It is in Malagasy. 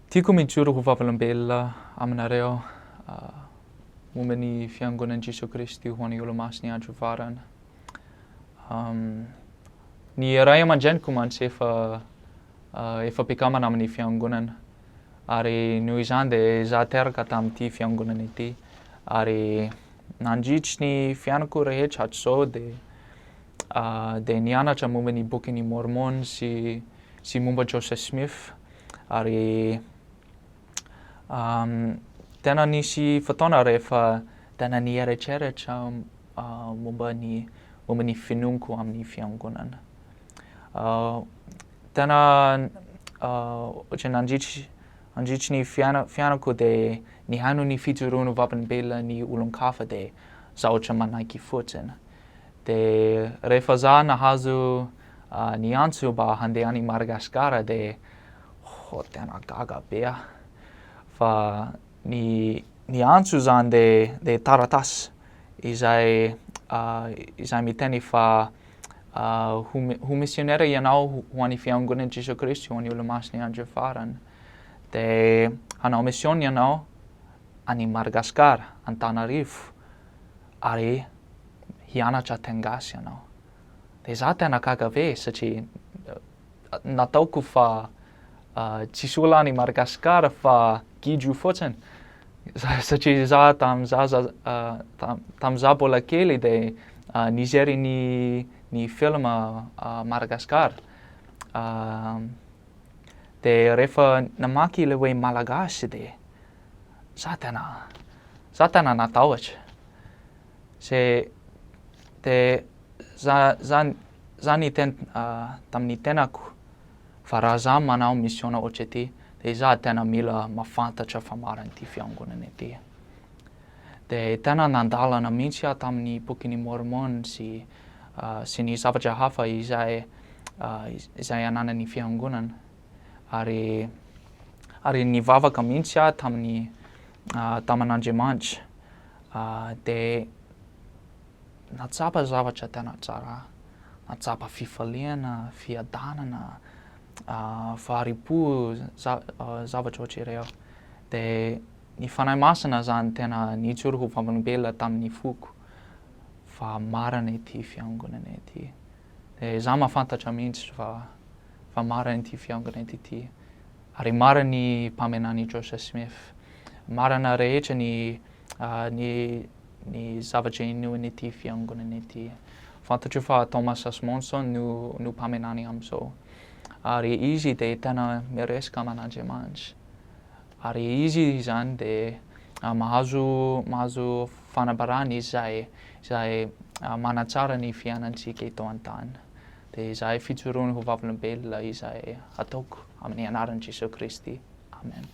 Tiako mijoro ho vavalambelona aminareo momba ny fiangonan'i Jesoa Kristy ho an'ny olo-masiny andro farany. Ny ray aman-dreniko mantsy efa mpikamana amin'ny fiangonana ary noho izany dia izaho teraka tamin'ity fiangonana ity ary nandritry ny fianako rehetra hatrizao dia nianatra momba ny bokin'ny Mormon sy momba Joseph Smith ary tena nisy fotoana rehefa tena nieritreretra momba ny finoako amin'ny fiangonana. Tena ohatra nandritry ny fianako dia nihaino ny fijoroana vavalambelona ny olon-kafa dia zaho ohatra manaiky fotsiny. Dia rehefa zaho nahazo ny antso mba handeha any Madagasikara dia tena gaga be aho. Fa ny antso zany dia taratasy izay miteny fa ho misionera ianao ho an'ny fiangonan'i Jesoa Kristy ho an'ny olo-masiny andro farany. Dia hanao mission ianao any Madagasikara, Antananarivo ary hianatra teny gasy ianao. Dia izaho tena gaga be satria nataoko fa tsisy olona any Madagasikara fa gidro fotsiny. Satria izaho tamin'izaho mbola kely dia nijery ny film Madagasikara. Dia rehefa namaky ilay hoe malagasy dia izaho tena natahotra. Dia izaho niteny tamin'ny tenako fa raha izaho manao mission ohatra ity dia izaho tena mila mahafantatra fa maran'ity fiangonana ity. Dia tena nandalana mihitsy aho tamin'ny bokin'ny Mormon sy ny zavatra hafa izay ananan'ny fiangonana ary nivavaka mihitsy aho tamin'Andriamanitra dia natsapa zavatra tena tsara, natsapa fifaliana, fiadanana, faharipo, zavatra ohatr'ireo. Dia ny fanahy masina zany tena nijoro ho vavalambelona tamin'ny foko fa marina ity fiangonana ity. Dia izaho mahafantatra mihitsy fa marina ity fiangonana ity ary marina ny mpamenan'i Joseph Smith. Marina rehetra ny zavatra inoany ity fiangonana ity. Fantatro fa Thomas Asmonson no mpamenany amin'izao. Ary izy dia tena miresaka aman'Andriamanitra. Ary izy zany dia mahazo fanabarana izay manatsara ny fiainantsika eto an-tany. Dia izay fijoroana ho vavalambelona izay ataoko amin'ny anaran'i Jesoa Kristy. Amen.